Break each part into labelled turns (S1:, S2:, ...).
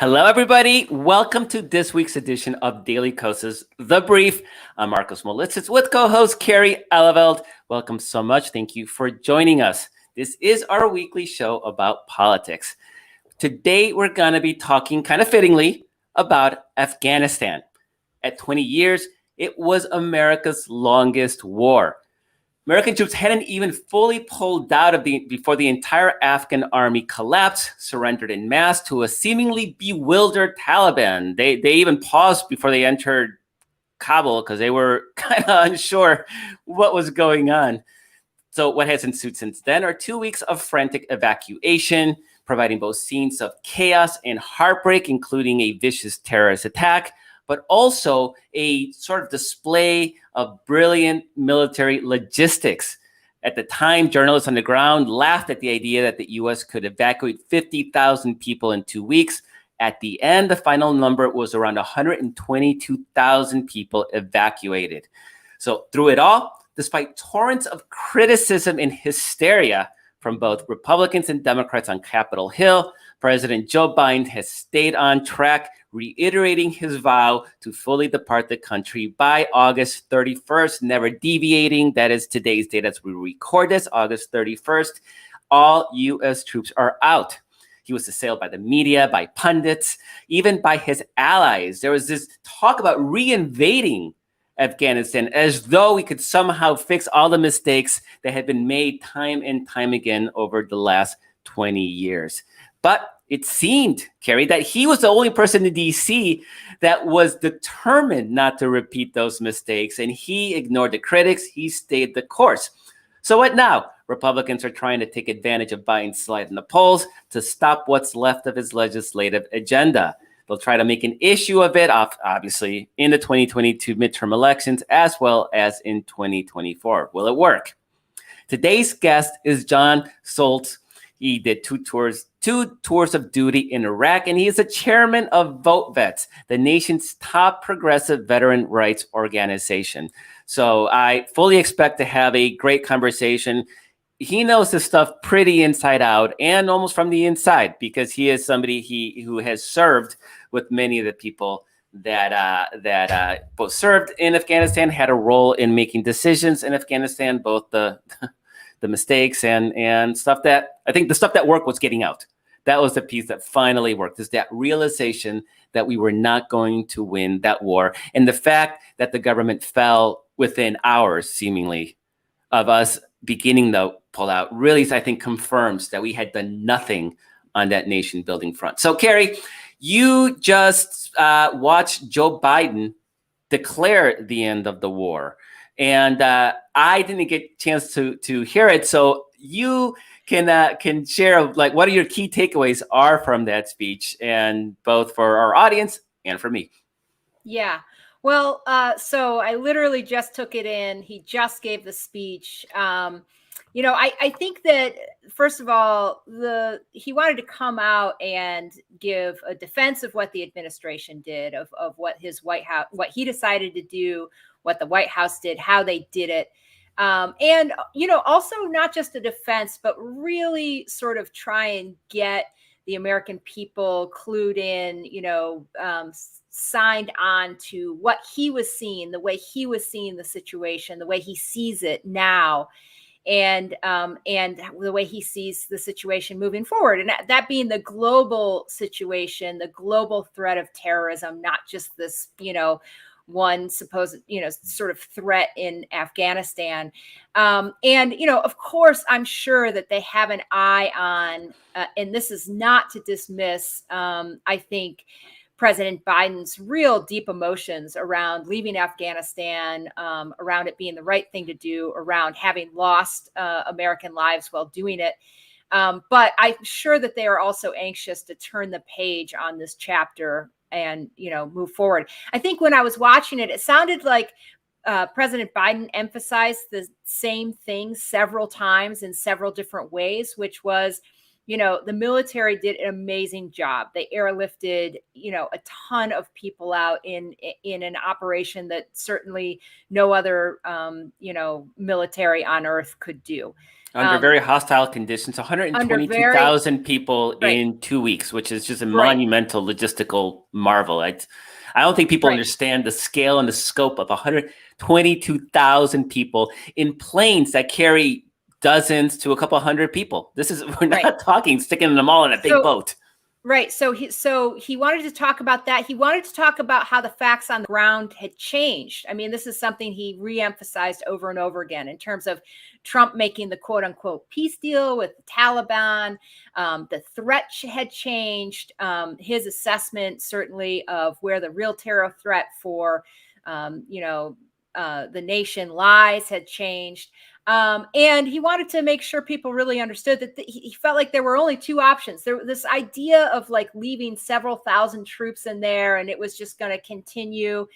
S1: Hello, everybody. Welcome to this week's edition of Daily Kosa's The Brief. I'm Marcos Molitzis with co-host Carrie Eleveld. Welcome so much. Thank you for joining us. This is our weekly show about politics. Today, we're going to be talking kind of fittingly about Afghanistan. At 20 years, it was America's longest war. American troops hadn't even fully pulled out before the entire Afghan army collapsed, surrendered en masse to a seemingly bewildered Taliban. They even paused before they entered Kabul because they were kind of unsure what was going on. So what has ensued since then are 2 weeks of frantic evacuation, providing both scenes of chaos and heartbreak, including a vicious terrorist attack, but also a sort of display of brilliant military logistics. At the time, journalists on the ground laughed at the idea that the U.S. could evacuate 50,000 people in 2 weeks. At the end, the final number was around 122,000 people evacuated. So through it all, despite torrents of criticism and hysteria from both Republicans and Democrats on Capitol Hill, President Joe Biden has stayed on track, reiterating his vow to fully depart the country by August 31st, never deviating. That is today's date as we record this, August 31st. All U.S. troops are out. He was assailed by the media, by pundits, even by his allies. There was this talk about reinvading Afghanistan as though we could somehow fix all the mistakes that had been made time and time again over the last 20 years. But it seemed, Kerry, that he was the only person in D.C. that was determined not to repeat those mistakes, and he ignored the critics. He stayed the course. So what now? Republicans are trying to take advantage of Biden's slide in the polls to stop what's left of his legislative agenda. They'll try to make an issue of it, obviously, in the 2022 midterm elections, as well as in 2024. Will it work? Today's guest is John Soltz. He did two tours of duty in Iraq, and he is the chairman of Vote Vets, the nation's top progressive veteran rights organization. So I fully expect to have a great conversation. He knows this stuff pretty inside out and almost from the inside, because he is somebody who has served with many of the people that both served in Afghanistan, had a role in making decisions in Afghanistan, both the mistakes and stuff that I think the stuff that worked was getting out. That was the piece that finally worked, is that realization that we were not going to win that war. And the fact that the government fell within hours, seemingly, of us beginning the pullout really, I think, confirms that we had done nothing on that nation building front. So, Carrie, you just watched Joe Biden declare the end of the war. And I didn't get a chance to hear it. So you can share, like, what are your key takeaways are from that speech, and both for our audience and for me.
S2: Yeah. Well, so I literally just took it in. He just gave the speech. I think that, first of all, he wanted to come out and give a defense of what the administration did, of what his White House, what he decided to do, what the White House did, how they did it. And also not just a defense, but really sort of try and get the American people clued in, signed on to what he was seeing, the way he was seeing the situation, the way he sees it now, and the way he sees the situation moving forward. And that being the global situation, the global threat of terrorism, not just this, one supposed, sort of threat in Afghanistan. Of course, I'm sure that they have an eye on, and this is not to dismiss, I think, President Biden's real deep emotions around leaving Afghanistan, around it being the right thing to do, around having lost American lives while doing it. But I'm sure that they are also anxious to turn the page on this chapter and, move forward. I think when I was watching it, it sounded like President Biden emphasized the same thing several times in several different ways, which was, the military did an amazing job. They airlifted, a ton of people out in an operation that certainly no other, military on earth could do.
S1: Under very hostile conditions,
S2: Under
S1: 122,000 people
S2: right.
S1: in 2 weeks, which is just a
S2: Right.
S1: monumental logistical marvel. I don't think people
S2: Right.
S1: understand the scale and the scope of 122,000 people in planes that carry dozens to a couple hundred people. We're not
S2: Right.
S1: talking sticking them all in a big boat.
S2: Right. So he wanted to talk about that. He wanted to talk about how the facts on the ground had changed. I mean, this is something he reemphasized over and over again in terms of Trump making the quote unquote peace deal with the Taliban. The threat had changed. His assessment certainly of where the real terror threat for the nation lies had changed. And he wanted to make sure people really understood that he felt like there were only two options. There was this idea of like leaving several thousand troops in there and it was just going to continue.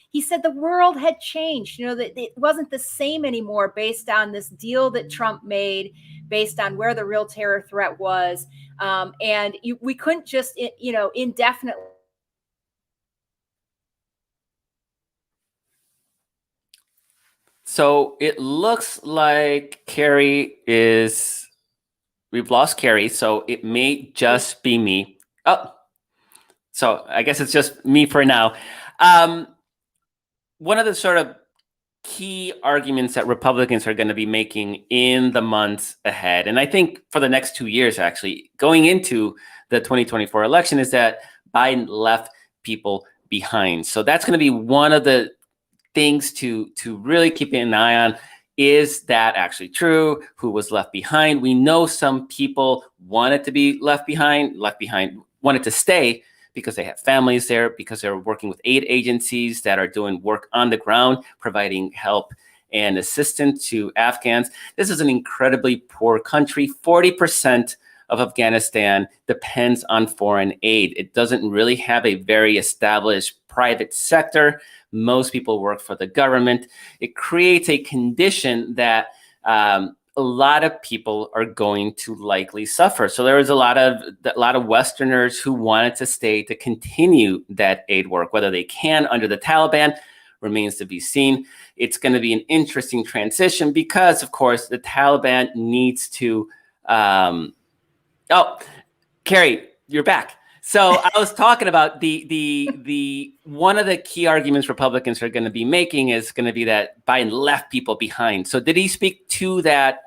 S2: He said the world had changed, that it wasn't the same anymore based on this deal that Trump made, based on where the real terror threat was. We couldn't just, indefinitely.
S1: So it looks like we've lost Carrie, so it may just be me. Oh, so I guess it's just me for now. One of the sort of key arguments that Republicans are going to be making in the months ahead, and I think for the next 2 years, actually, going into the 2024 election, is that Biden left people behind. So that's going to be one of the things to really keep an eye on. Is that actually true? Who was left behind? We know some people wanted to be left behind, wanted to stay because they have families there, because they're working with aid agencies that are doing work on the ground, providing help and assistance to Afghans. This is an incredibly poor country. 40% of Afghanistan depends on foreign aid. It doesn't really have a very established private sector. Most people work for the government. It creates a condition that a lot of people are going to likely suffer. So there was a lot of Westerners who wanted to stay to continue that aid work. Whether they can under the Taliban remains to be seen. It's going to be an interesting transition because, of course, the Taliban needs to. Oh, Carrie, you're back. So I was talking about the one of the key arguments Republicans are going to be making is going to be that Biden left people behind. So did he speak to that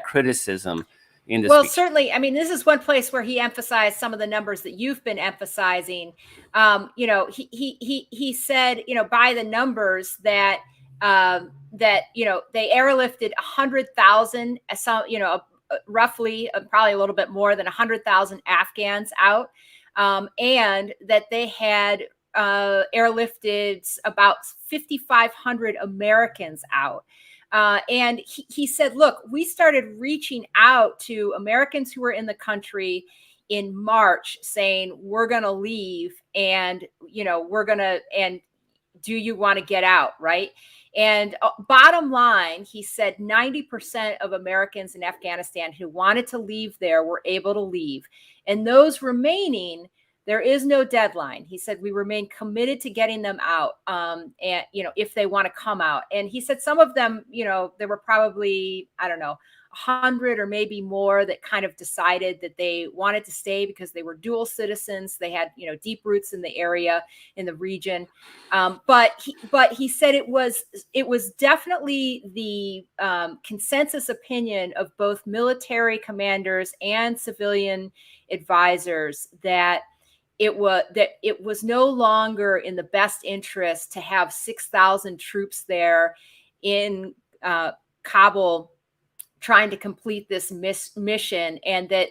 S1: criticism in this?
S2: Well,
S1: speech?
S2: certainly. I mean, this is one place where he emphasized some of the numbers that you've been emphasizing. He said, by the numbers that they airlifted 100,000, roughly, probably a little bit more than 100,000 Afghans out. And that they had airlifted about 5,500 Americans out. And he said, look, we started reaching out to Americans who were in the country in March saying, we're going to leave and, and do you want to get out? Right. And bottom line, he said 90% of Americans in Afghanistan who wanted to leave there were able to leave. And those remaining, there is no deadline. He said, we remain committed to getting them out. And, if they want to come out. And he said some of them, there were probably, 100 or maybe more that kind of decided that they wanted to stay because they were dual citizens. They had, deep roots in the area, in the region. But he said it was definitely the consensus opinion of both military commanders and civilian advisors that it was no longer in the best interest to have 6,000 troops there in Kabul trying to complete this mission, and that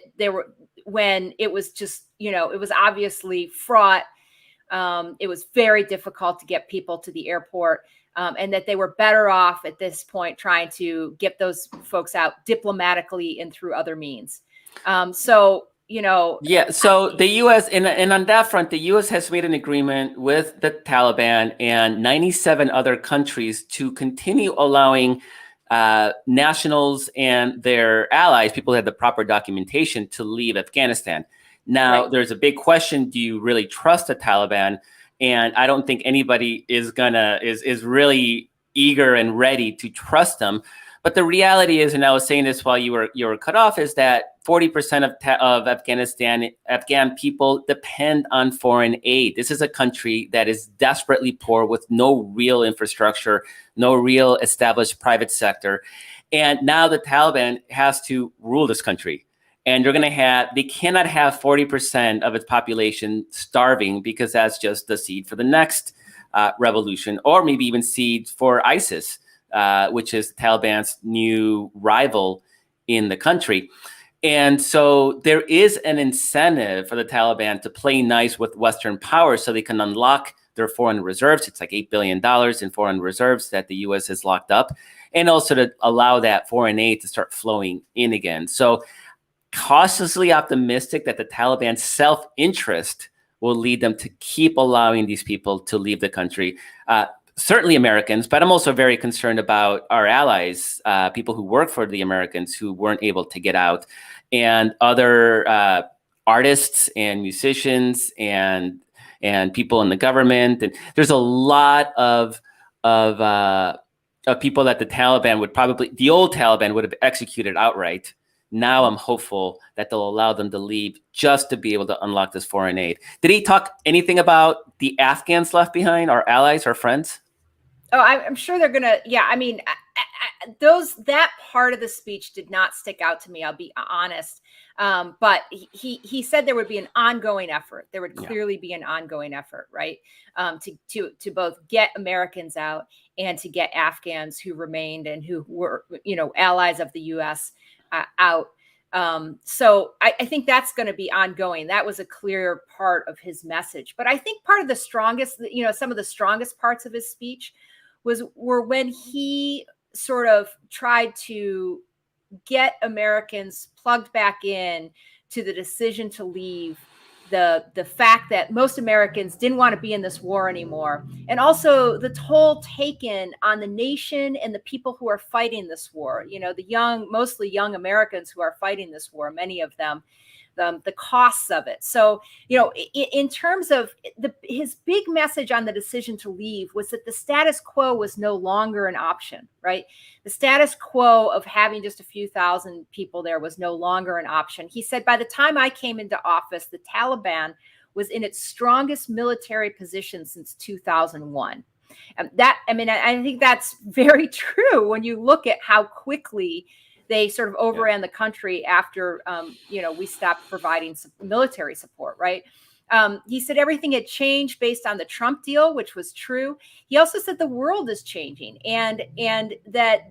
S2: when it was just, it was obviously fraught. It was very difficult to get people to the airport, and that they were better off at this point trying to get those folks out diplomatically and through other means. So the
S1: U.S. and on that front, the U.S. has made an agreement with the Taliban and 97 other countries to continue allowing nationals and their allies, people who have the proper documentation, to leave Afghanistan. Now, right. There's a big question: do you really trust the Taliban? And I don't think anybody is really eager and ready to trust them. But the reality is, and I was saying this while you were cut off, is that 40% of Afghan people depend on foreign aid. This is a country that is desperately poor with no real infrastructure, no real established private sector. And now the Taliban has to rule this country. And they cannot have 40% of its population starving, because that's just the seed for the next revolution, or maybe even seed for ISIS, which is Taliban's new rival in the country. And so there is an incentive for the Taliban to play nice with Western powers so they can unlock their foreign reserves. It's like $8 billion in foreign reserves that the U.S. has locked up, and also to allow that foreign aid to start flowing in again. So cautiously optimistic that the Taliban's self-interest will lead them to keep allowing these people to leave the country. Certainly Americans, but I'm also very concerned about our allies, people who work for the Americans who weren't able to get out, and other artists and musicians and people in the government. And there's a lot of people that the old Taliban would have executed outright. Now I'm hopeful that they'll allow them to leave just to be able to unlock this foreign aid. Did he talk anything about the Afghans left behind, our allies, our friends?
S2: Oh, I'm sure they're gonna. Yeah, I mean, that part of the speech did not stick out to me. I'll be honest. But he said there would be an ongoing effort. There would clearly be an ongoing effort, right? To both get Americans out and to get Afghans who remained and who were, allies of the U.S. Out. So I think that's going to be ongoing. That was a clear part of his message. But I think part of the strongest, some of the strongest parts of his speech were when he sort of tried to get Americans plugged back in to the decision to leave, the fact that most Americans didn't want to be in this war anymore, and also the toll taken on the nation and the people who are fighting this war. Mostly young Americans who are fighting this war, many of them, the costs of it. So, in terms of his big message on the decision to leave was that the status quo was no longer an option, right? The status quo of having just a few thousand people there was no longer an option. He said, by the time I came into office, the Taliban was in its strongest military position since 2001. I think that's very true when you look at how quickly they sort of overran the country after, we stopped providing some military support, right? He said everything had changed based on the Trump deal, which was true. He also said the world is changing, and that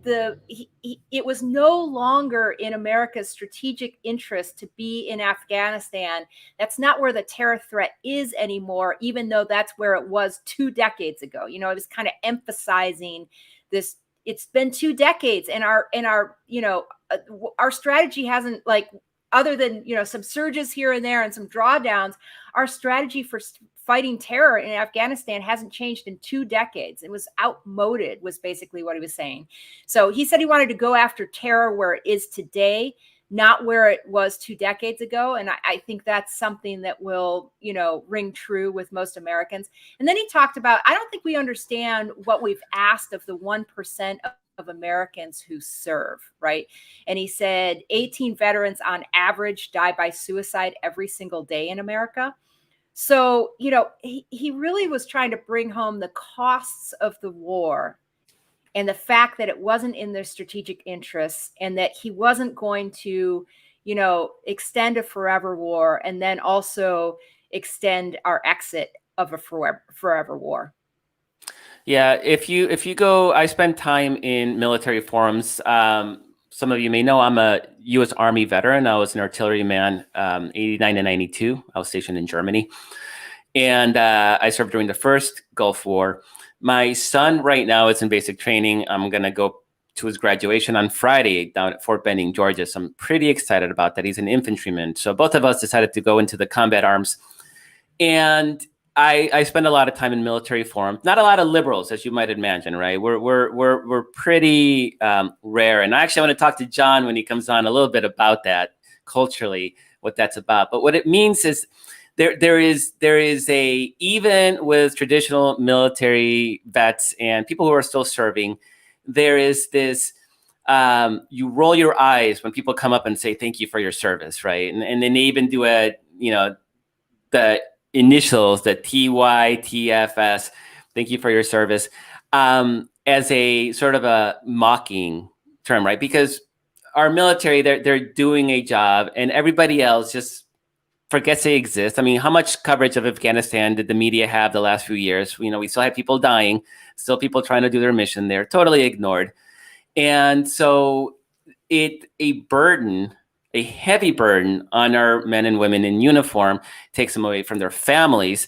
S2: it was no longer in America's strategic interest to be in Afghanistan. That's not where the terror threat is anymore, even though that's where it was 2 decades ago. It was kind of emphasizing this. It's been 2 decades, and our strategy hasn't, other than some surges here and there and some drawdowns, our strategy for fighting terror in Afghanistan hasn't changed in 2 decades. It was outmoded, was basically what he was saying. So he said he wanted to go after terror where it is today, not where it was 2 decades ago. And I think that's something that will, ring true with most Americans. And then he talked about, I don't think we understand what we've asked of the 1% of Americans who serve, right? And he said 18 veterans on average die by suicide every single day in America. So, he really was trying to bring home the costs of the war and the fact that it wasn't in their strategic interests, and that he wasn't going to, extend a forever war and then also extend our exit of a forever war.
S1: Yeah, if you go, I spend time in military forums. Some of you may know I'm a U.S. Army veteran. I was an artilleryman, 89 to 92. I was stationed in Germany, and I served during the first Gulf War. My son right now is in basic training. I'm going to go to his graduation on Friday down at Fort Benning, Georgia. So I'm pretty excited about that. He's an infantryman. So both of us decided to go into the combat arms. And I spend a lot of time in military forums. Not a lot of liberals, as you might imagine, right? We're pretty rare. And I actually want to talk to John when he comes on a little bit about that culturally, what that's about. But what it means is there is even with traditional military vets and people who are still serving, there is this you roll your eyes when people come up and say thank you for your service, right? And then they even do the initials, the TYTFS, thank you for your service, as a sort of a mocking term, right? Because our military, they're doing a job, and everybody else just forgets they exist. I mean, how much coverage of Afghanistan did the media have the last few years? We still had people dying, still people trying to do their mission. They're totally ignored. And so a heavy burden on our men and women in uniform takes them away from their families.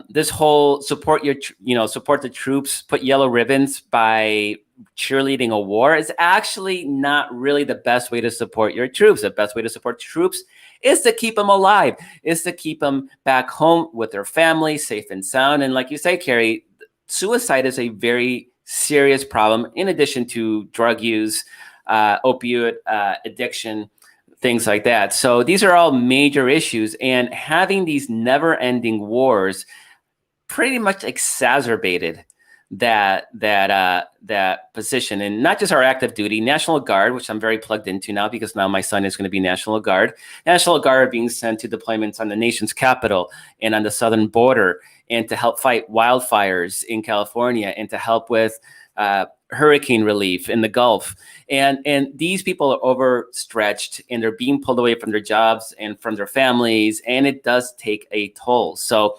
S1: This whole support the troops, put yellow ribbons by cheerleading a war is actually not really the best way to support your troops. The best way to support troops is to keep them alive, is to keep them back home with their families, safe and sound. And like you say, Carrie, suicide is a very serious problem, in addition to drug use, opioid addiction, things like that. So these are all major issues, and having these never-ending wars pretty much exacerbated that position. And not just our active duty, National Guard, which I'm very plugged into now because now my son is going to be National Guard. National Guard are being sent to deployments on the nation's capital and on the southern border, and to help fight wildfires in California, and to help with hurricane relief in the Gulf. And these people are overstretched, and they're being pulled away from their jobs and from their families, and it does take a toll. So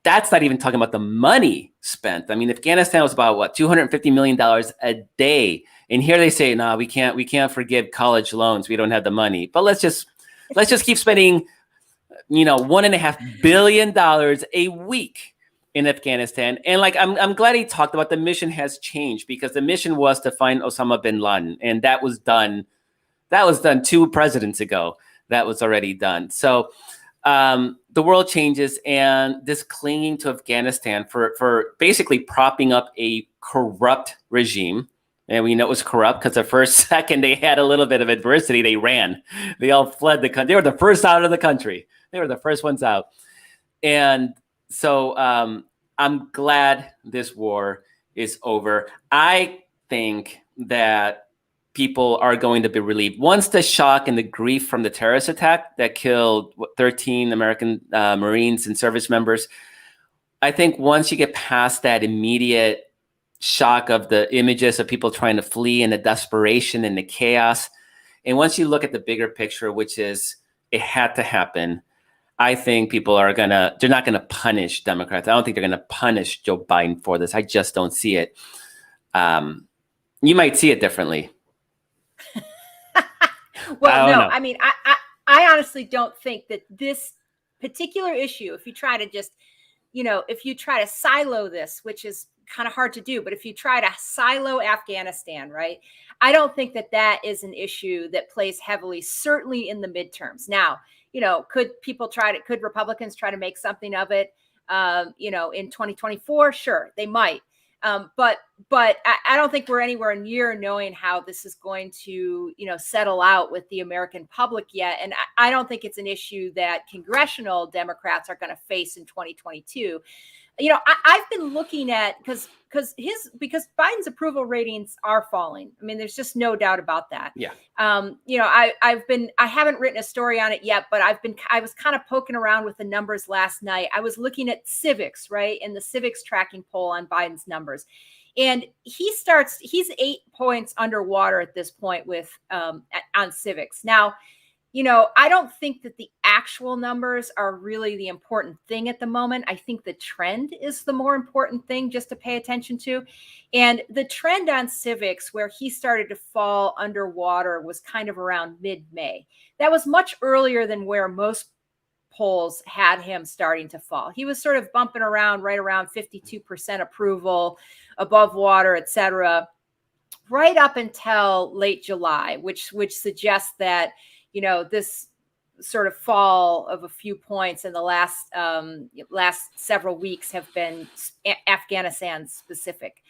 S1: that's not even talking about the money spent. I mean, Afghanistan was about what, $250 million a day. And here they say, no, we can't forgive college loans. We don't have the money. But let's just keep spending, $1.5 billion a week in Afghanistan. And like, I'm glad he talked about the mission has changed, because the mission was to find Osama bin Laden. And that was done 2 presidents ago. That was already done. So the world changes, and this clinging to Afghanistan for basically propping up a corrupt regime. And we know it was corrupt because the first second they had a little bit of adversity, they ran. They all fled the country. They were the first out of the country. They were the first ones out. And so I'm glad this war is over. I think that people are going to be relieved. Once the shock and the grief from the terrorist attack that killed 13 American Marines and service members, I think once you get past that immediate shock of the images of people trying to flee and the desperation and the chaos, and once you look at the bigger picture, which is it had to happen, I think people they're not gonna punish Democrats. I don't think they're gonna punish Joe Biden for this. I just don't see it. You might see it differently.
S2: Well, no, I mean, I honestly don't think that this particular issue, if you try to just, if you try to silo this, which is kind of hard to do, but if you try to silo Afghanistan, right, I don't think that is an issue that plays heavily, certainly in the midterms. Now, could Republicans try to make something of it, in 2024? Sure, they might. But I don't think we're anywhere near knowing how this is going to, settle out with the American public yet. And I don't think it's an issue that congressional Democrats are going to face in 2022. I've been looking at because Biden's approval ratings are falling. I mean, there's just no doubt about that.
S1: Yeah.
S2: I haven't written a story on it yet, but I was kind of poking around with the numbers last night. I was looking at civics, right? And the civics tracking poll on Biden's numbers. And he's 8 points underwater at this point with on civics. Now, I don't think that the actual numbers are really the important thing at the moment. I think the trend is the more important thing just to pay attention to. And the trend on civics, where he started to fall underwater, was kind of around mid-May. That was much earlier than where most polls had him starting to fall. He was sort of bumping around right around 52% approval, above water, et cetera, right up until late July, which suggests that this sort of fall of a few points in the last several weeks have been Afghanistan specific.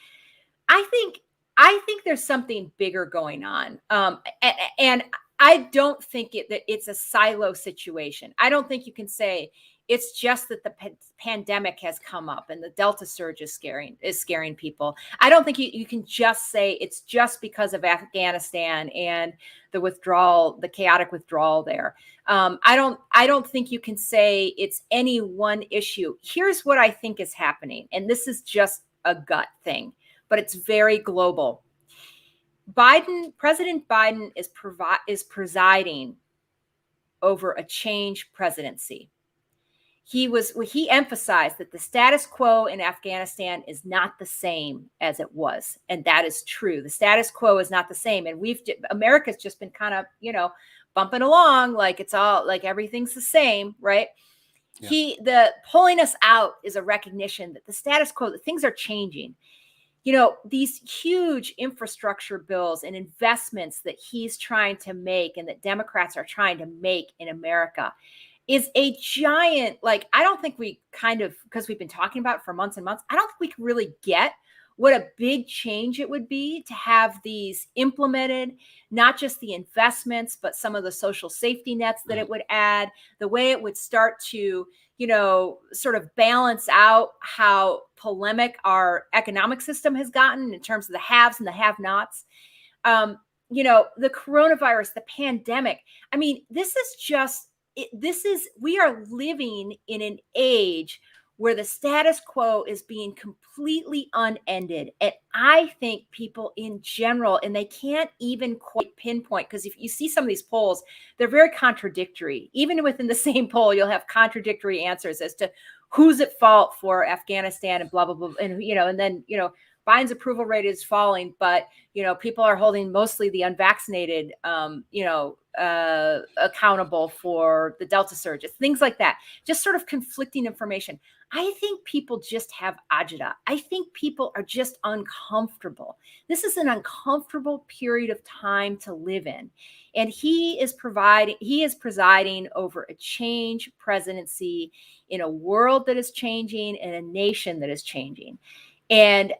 S2: I think there's something bigger going on, and I don't think that it's a silo situation. I don't think you can say It's just that the pandemic has come up and the Delta surge is scaring people. I don't think you can just say it's just because of Afghanistan and the withdrawal, the chaotic withdrawal there. I don't think you can say it's any one issue. Here's what I think is happening, and this is just a gut thing, but it's very global. President Biden is presiding over a change presidency. He emphasized that the status quo in Afghanistan is not the same as it was, and that is true. The status quo is not the same, and America's just been kind of bumping along like it's all like everything's the same, right? Yeah. The pulling us out is a recognition that the status quo, that things are changing. These huge infrastructure bills and investments that he's trying to make and that Democrats are trying to make in America is a giant, I don't think we because we've been talking about it for months and months, I don't think we can really get what a big change it would be to have these implemented, not just the investments, but some of the social safety nets that it would add, the way it would start to, sort of balance out how polemic our economic system has gotten in terms of the haves and the have-nots. The coronavirus, the pandemic. I mean, we are living in an age where the status quo is being completely unended. And I think people in general, and they can't even quite pinpoint, because if you see some of these polls, they're very contradictory. Even within the same poll, you'll have contradictory answers as to who's at fault for Afghanistan and blah, blah, blah. And, and then, Biden's approval rate is falling, but, people are holding mostly the unvaccinated, accountable for the Delta surge, things like that, just sort of conflicting information. I think people just have agita. I think people are just uncomfortable. This is an uncomfortable period of time to live in. And he is presiding over a change presidency in a world that is changing, in a nation that is changing. And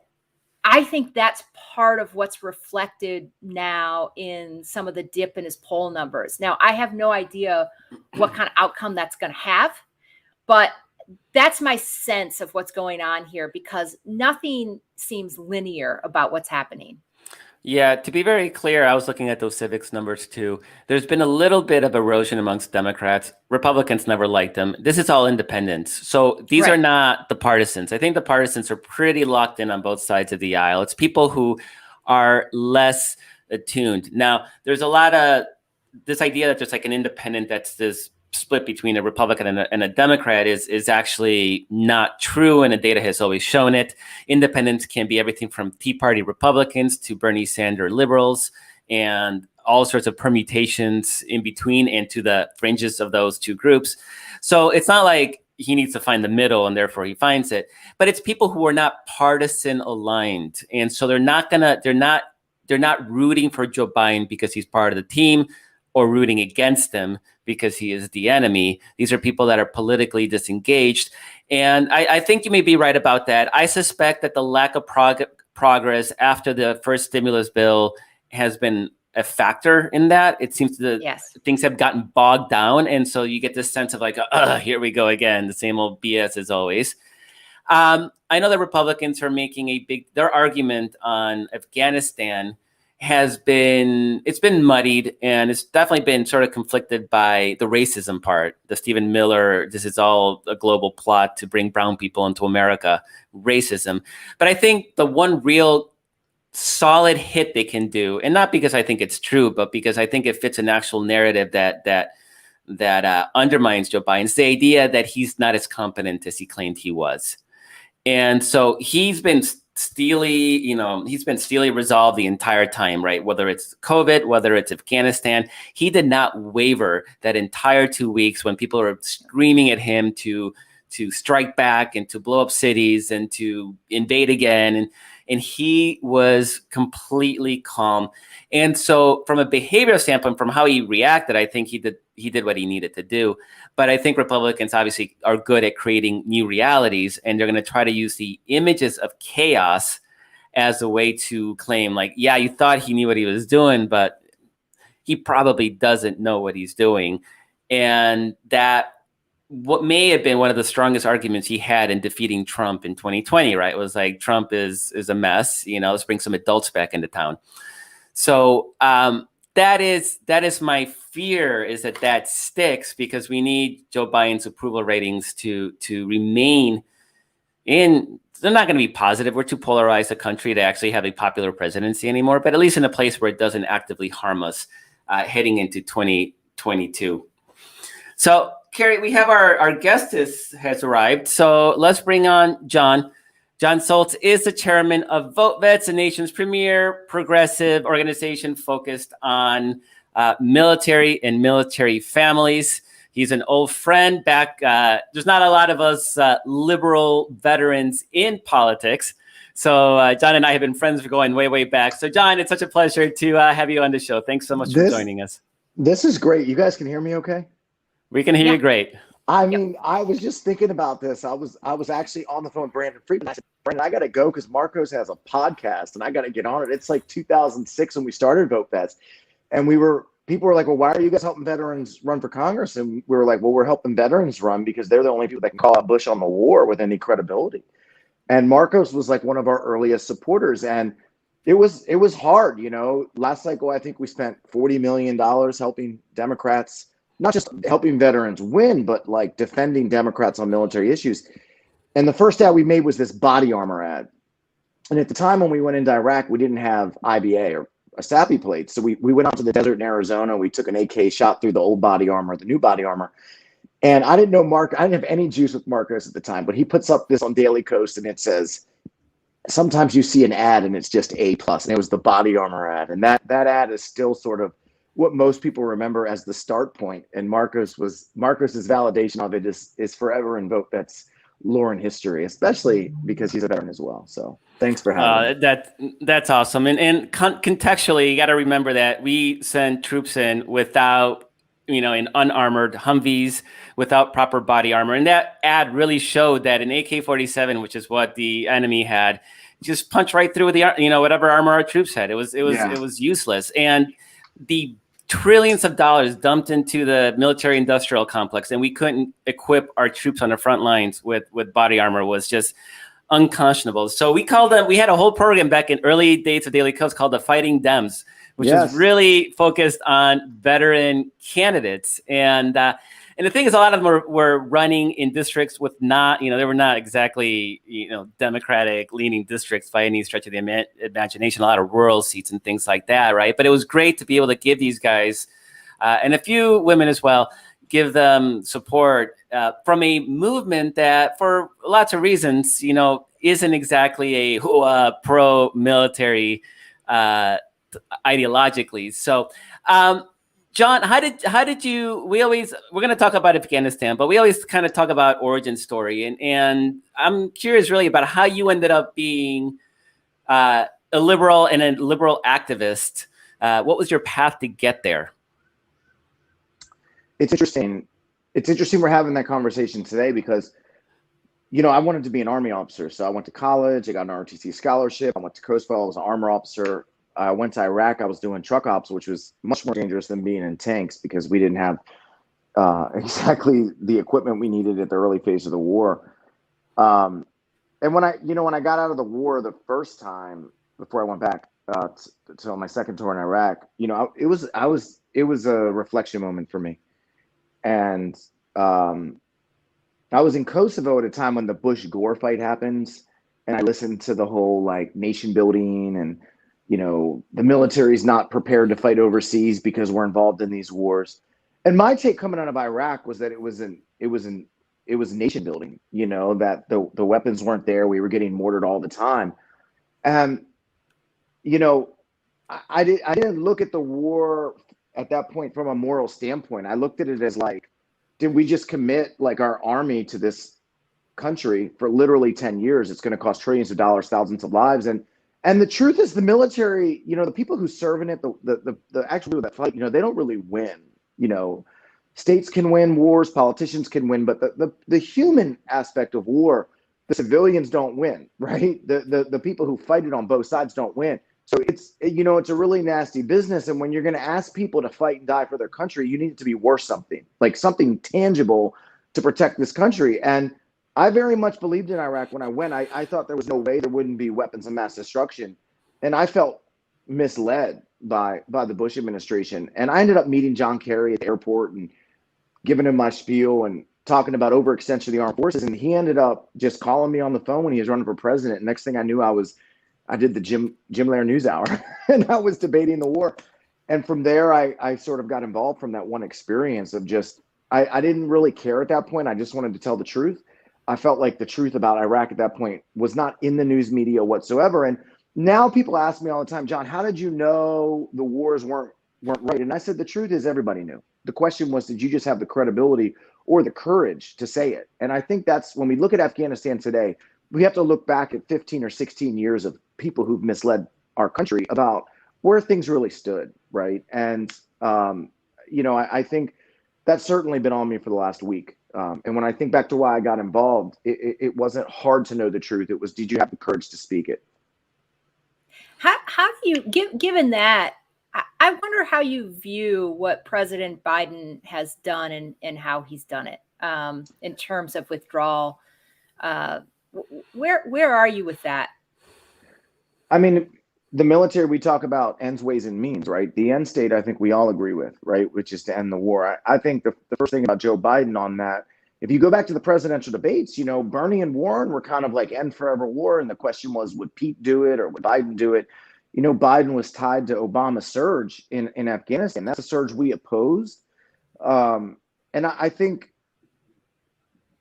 S2: I think that's part of what's reflected now in some of the dip in his poll numbers. Now, I have no idea what kind of outcome that's going to have, but that's my sense of what's going on here, because nothing seems linear about what's happening.
S1: Yeah, to be very clear, I was looking at those civics numbers too. There's been a little bit of erosion amongst Democrats. Republicans never liked them. This is all independents. So these are not the partisans. I think the partisans are pretty locked in on both sides of the aisle. It's people who are less attuned. Now, there's a lot of this idea that there's like an independent that's this split between a Republican and a Democrat is actually not true, and the data has always shown it. Independents can be everything from Tea Party Republicans to Bernie Sanders liberals, and all sorts of permutations in between and to the fringes of those two groups. So it's not like he needs to find the middle and therefore he finds it, but it's people who are not partisan aligned, and so they're not rooting for Joe Biden because he's part of the team, or rooting against him because he is the enemy. These are people that are politically disengaged. And I think you may be right about that. I suspect that the lack of progress after the first stimulus bill has been a factor in that. It seems that things have gotten bogged down. And so you get this sense of like, here we go again, the same old BS as always. I know the Republicans are making their argument on Afghanistan it's been muddied, and it's definitely been sort of conflicted by the racism part. The Stephen Miller, this is all a global plot to bring brown people into America, racism. But I think the one real solid hit they can do, and not because I think it's true, but because I think it fits an actual narrative that undermines Joe Biden, it's the idea that he's not as competent as he claimed he was. And so he's been steely resolved the entire time, right? Whether it's COVID, whether it's Afghanistan, he did not waver that entire 2 weeks when people were screaming at him to strike back and to blow up cities and to invade again. And he was completely calm. And so from a behavioral standpoint, from how he reacted, I think he did what he needed to do. But I think Republicans obviously are good at creating new realities, and they're going to try to use the images of chaos as a way to claim, like, yeah, you thought he knew what he was doing, but he probably doesn't know what he's doing. And that what may have been one of the strongest arguments he had in defeating Trump in 2020, right? It was like, Trump is a mess, let's bring some adults back into town. So that is my fear, is that sticks, because we need Joe Biden's approval ratings to remain in. They're not going to be positive. We're too polarized a country to actually have a popular presidency anymore, but at least in a place where it doesn't actively harm us heading into 2022. So, Carrie, we have our guest has arrived. So let's bring on John. John Soltz is the chairman of Vote Vets, the nation's premier progressive organization focused on military and military families. He's an old friend back. There's not a lot of us liberal veterans in politics. So John and I have been friends for going way, way back. So John, it's such a pleasure to have you on the show. Thanks so much for joining us.
S3: This is great. You guys can hear me okay?
S1: We can hear you great.
S3: I mean, I was just thinking about this. I was actually on the phone with Brandon Friedman. I said, Brandon, I got to go because Marcos has a podcast and I got to get on it. It's like 2006 when we started Vote Vets, and people were like, well, why are you guys helping veterans run for Congress? And we were like, well, we're helping veterans run because they're the only people that can call out Bush on the war with any credibility. And Marcos was like one of our earliest supporters. And it was hard, Last cycle, I think we spent $40 million helping Democrats, not just helping veterans win, but like defending Democrats on military issues. And the first ad we made was this body armor ad. And at the time when we went into Iraq, we didn't have IBA or a SAPI plate. So we went out to the desert in Arizona. We took an AK shot through the old body armor, the new body armor. And I didn't know I didn't have any juice with Marcos at the time, but he puts up this on Daily Coast and it says, sometimes you see an ad and it's just A+. And it was the body armor ad. And that ad is still sort of what most people remember as the start point. And Marcos's validation of it is forever in Vote Vets lore and history, especially because he's a veteran as well. So thanks for having me.
S1: That's awesome. And contextually, you got to remember that we send troops in without, in unarmored Humvees, without proper body armor. And that ad really showed that an AK-47, which is what the enemy had, just punched right through the, whatever armor our troops had. It was useless. And the trillions of dollars dumped into the military industrial complex, and we couldn't equip our troops on the front lines with body armor was just unconscionable. So we had a whole program back in early days of Daily Coast called the Fighting Dems, which is really focused on veteran candidates. And the thing is, a lot of them were running in districts with they were not exactly, Democratic leaning districts by any stretch of the imagination, a lot of rural seats and things like that, right? But it was great to be able to give these guys, and a few women as well, give them support from a movement that, for lots of reasons, isn't exactly a pro-military ideologically. So, John, how did you? We're going to talk about Afghanistan, but we always kind of talk about origin story, and I'm curious really about how you ended up being a liberal and a liberal activist. What was your path to get there?
S3: It's interesting. It's interesting we're having that conversation today because, I wanted to be an Army officer. So I went to college. I got an ROTC scholarship. I went to Coast Guard. I was an armor officer. I went to Iraq. I was doing truck ops, which was much more dangerous than being in tanks because we didn't have exactly the equipment we needed at the early phase of the war. And when I got out of the war the first time before I went back to my second tour in Iraq, it was a reflection moment for me. And I was in Kosovo at a time when the Bush-Gore fight happens, and I listened to the whole nation building and the military is not prepared to fight overseas because we're involved in these wars. And my take coming out of Iraq was that it was nation building, that the weapons weren't there. We were getting mortared all the time. And, I didn't look at the war at that point from a moral standpoint. I looked at it as did we just commit our army to this country for literally 10 years? It's going to cost trillions of dollars, thousands of lives. And the truth is the military, the people who serve in it, the actual people that fight, they don't really win. States can win wars, politicians can win, but the human aspect of war, the civilians don't win, right? The people who fight it on both sides don't win. So it's a really nasty business. And when you're going to ask people to fight and die for their country, you need it to be worth something, something tangible to protect this country. And I very much believed in Iraq when I went. I thought there was no way there wouldn't be weapons of mass destruction. And I felt misled by the Bush administration. And I ended up meeting John Kerry at the airport and giving him my spiel and talking about overextension of the armed forces. And he ended up just calling me on the phone when he was running for president. And next thing I knew, I did the Jim Lehrer News Hour and I was debating the war. And from there, I sort of got involved from that one experience of just, I didn't really care at that point. I just wanted to tell the truth. I felt like the truth about Iraq at that point was not in the news media whatsoever. And now people ask me all the time, John, how did you know the wars weren't right? And I said, the truth is everybody knew. The question was, did you just have the credibility or the courage to say it? And I think that's when we look at Afghanistan today, we have to look back at 15 or 16 years of people who've misled our country about where things really stood, right? And, I think that's certainly been on me for the last week. And when I think back to why I got involved, it wasn't hard to know the truth. It was, did you have the courage to speak it?
S2: How do you, given that, I wonder how you view what President Biden has done and how he's done it in terms of withdrawal. Where are you with that?
S3: I mean, the military we talk about ends ways and means, right? The end state, I think we all agree with, right? Which is to end the war. I think the first thing about Joe Biden on that, if you go back to the presidential debates, Bernie and Warren were kind of like end forever war. And the question was, would Pete do it or would Biden do it? Biden was tied to Obama's surge in Afghanistan. That's a surge we opposed. And I think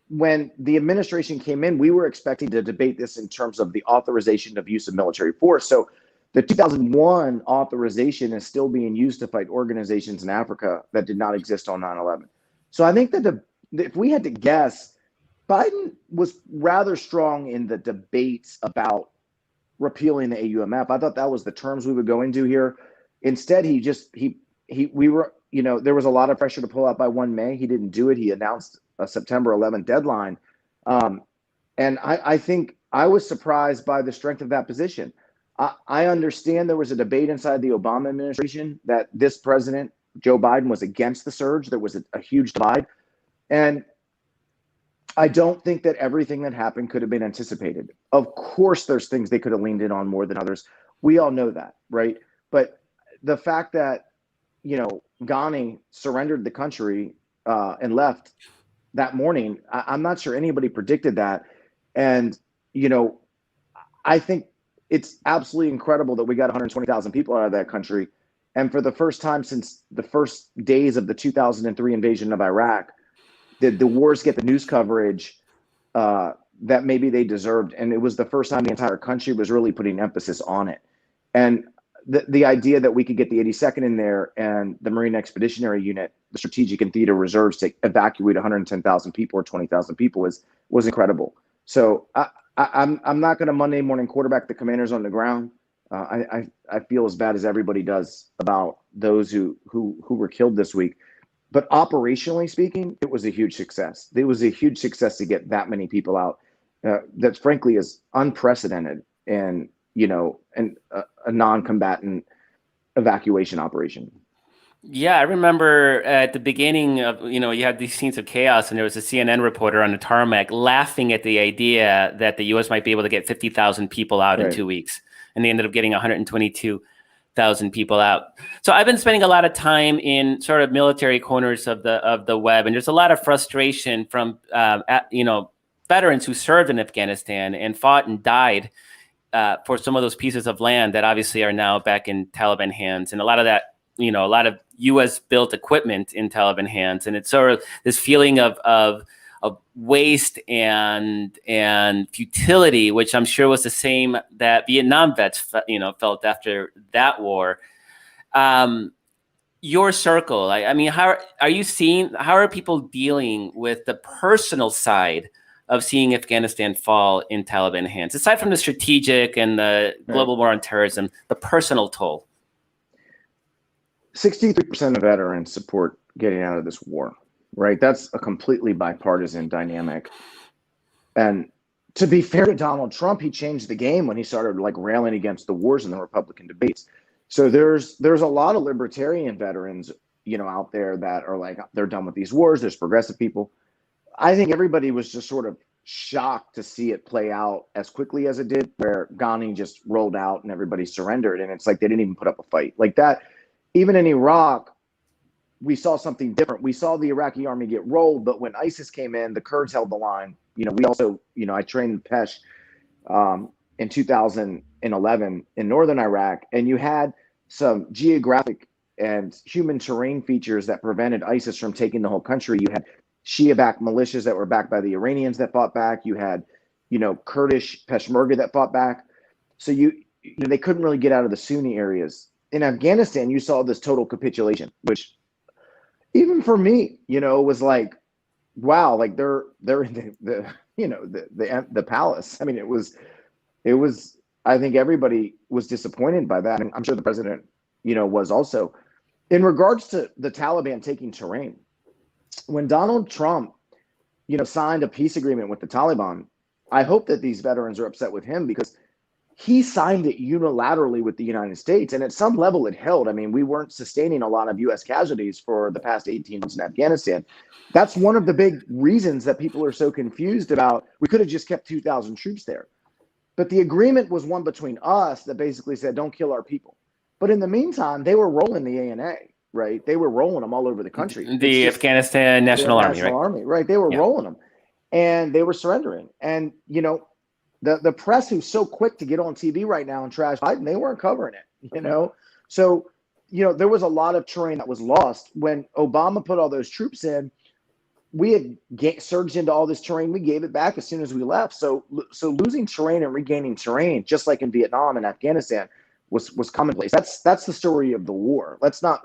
S3: when the administration came in, we were expecting to debate this in terms of the authorization of use of military force. So the 2001 authorization is still being used to fight organizations in Africa that did not exist on 9/11. So I think that if we had to guess, Biden was rather strong in the debates about repealing the AUMF. I thought that was the terms we would go into here. Instead, we were, there was a lot of pressure to pull out by 1 May. He didn't do it. He announced a September 11th deadline. And I think I was surprised by the strength of that position. I understand there was a debate inside the Obama administration that this president, Joe Biden, was against the surge. There was a huge divide. And I don't think that everything that happened could have been anticipated. Of course, there's things they could have leaned in on more than others. We all know that, right? But the fact that, Ghani surrendered the country and left that morning, I'm not sure anybody predicted that. And, I think it's absolutely incredible that we got 120,000 people out of that country. And for the first time since the first days of the 2003 invasion of Iraq, the wars get the news coverage that maybe they deserved. And it was the first time the entire country was really putting emphasis on it. And the idea that we could get the 82nd in there and the Marine Expeditionary Unit, the Strategic and Theater Reserves, to evacuate 110,000 people or 20,000 people was incredible. So I'm not going to Monday morning quarterback the commanders on the ground. I feel as bad as everybody does about those who were killed this week. But operationally speaking, it was a huge success. It was a huge success to get that many people out. That frankly is unprecedented in, a non-combatant evacuation operation.
S1: Yeah, I remember at the beginning of, you had these scenes of chaos, and there was a CNN reporter on the tarmac laughing at the idea that the U.S. might be able to get 50,000 people out in 2 weeks. And they ended up getting 122,000 people out. So I've been spending a lot of time in sort of military corners of the web, and there's a lot of frustration from, veterans who served in Afghanistan and fought and died for some of those pieces of land that obviously are now back in Taliban hands. And a lot of that, a lot of U.S. built equipment in Taliban hands. And it's sort of this feeling of waste and futility, which I'm sure was the same that Vietnam vets, felt after that war. Your circle, I mean, how are people dealing with the personal side of seeing Afghanistan fall in Taliban hands, aside from the strategic and the global war on terrorism, the personal toll?
S3: 63% of veterans support getting out of this war, right? That's a completely bipartisan dynamic. And to be fair to Donald Trump, he changed the game when he started railing against the wars in the Republican debates. So there's a lot of libertarian veterans, out there that are they're done with these wars. There's progressive people. I think everybody was just sort of shocked to see it play out as quickly as it did, where Ghani just rolled out and everybody surrendered. And it's like they didn't even put up a fight like that. Even in Iraq, we saw something different. We saw the Iraqi army get rolled, but when ISIS came in, the Kurds held the line. We also, I trained in Pesh in 2011 in northern Iraq, and you had some geographic and human terrain features that prevented ISIS from taking the whole country. You had Shia-backed militias that were backed by the Iranians that fought back. You had, Kurdish Peshmerga that fought back. So they couldn't really get out of the Sunni areas. In Afghanistan, you saw this total capitulation, which even for me, was like, wow, like they're in the palace. I mean, it was. I think everybody was disappointed by that, and I'm sure the president, was also. In regards to the Taliban taking terrain, when Donald Trump, signed a peace agreement with the Taliban, I hope that these veterans are upset with him because he signed it unilaterally with the United States, and at some level it held. I mean, we weren't sustaining a lot of U.S. casualties for the past 18 months in Afghanistan. That's one of the big reasons that people are so confused about. We could have just kept 2,000 troops there. But the agreement was one between us that basically said, don't kill our people. But in the meantime, they were rolling the ANA, right? They were rolling them all over the country.
S1: The Afghanistan National Army,
S3: National Army, right? They were rolling them, and they were surrendering. And, the press, who's so quick to get on TV right now and trash Biden, they weren't covering it, So, there was a lot of terrain that was lost. When Obama put all those troops in, we had surged into all this terrain. We gave it back as soon as we left. So losing terrain and regaining terrain, just like in Vietnam and Afghanistan, was commonplace. That's the story of the war. Let's not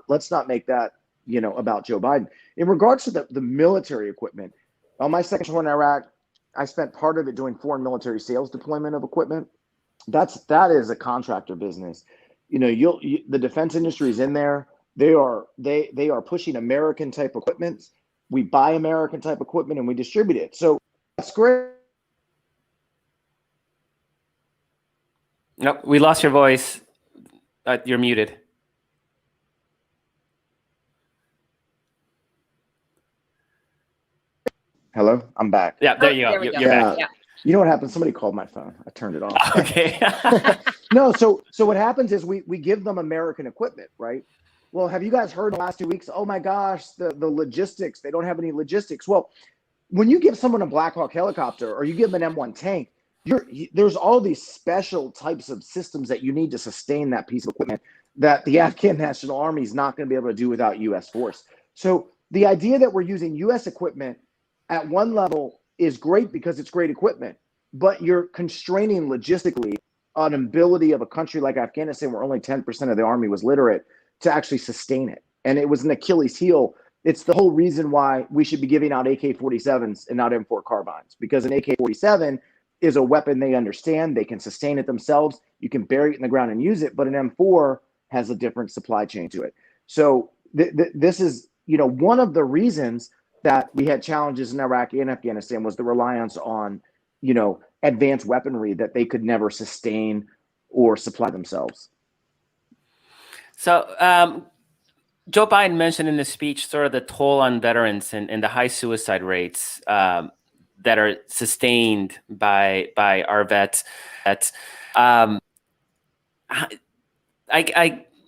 S3: make that, about Joe Biden. In regards to the military equipment, on my second tour in Iraq, I spent part of it doing foreign military sales deployment of equipment. That is a contractor business. The defense industry is in there. They are pushing American type equipment. We buy American type equipment and we distribute it. So that's great.
S1: Nope, we lost your voice. You're muted.
S3: Hello, I'm back.
S1: Yeah, there you go.
S2: There we go.
S1: You're back.
S2: Yeah.
S3: You know what happened? Somebody called my phone. I turned it off.
S1: Okay.
S3: No, so what happens is we give them American equipment, right? Well, have you guys heard in the last 2 weeks? Oh my gosh, the logistics, they don't have any logistics. Well, when you give someone a Black Hawk helicopter or you give them an M1 tank, there's all these special types of systems that you need to sustain that piece of equipment that the Afghan National Army is not going to be able to do without U.S. force. So the idea that we're using U.S. equipment at one level is great because it's great equipment, but you're constraining logistically an ability of a country like Afghanistan, where only 10% of the army was literate, to actually sustain it. And it was an Achilles heel. It's the whole reason why we should be giving out AK-47s and not M4 carbines, because an AK-47 is a weapon they understand. They can sustain it themselves. You can bury it in the ground and use it, but an M4 has a different supply chain to it. So this is, one of the reasons that we had challenges in Iraq and Afghanistan was the reliance on, advanced weaponry that they could never sustain or supply themselves.
S1: So Joe Biden mentioned in the speech sort of the toll on veterans and the high suicide rates that are sustained by our vets. I'm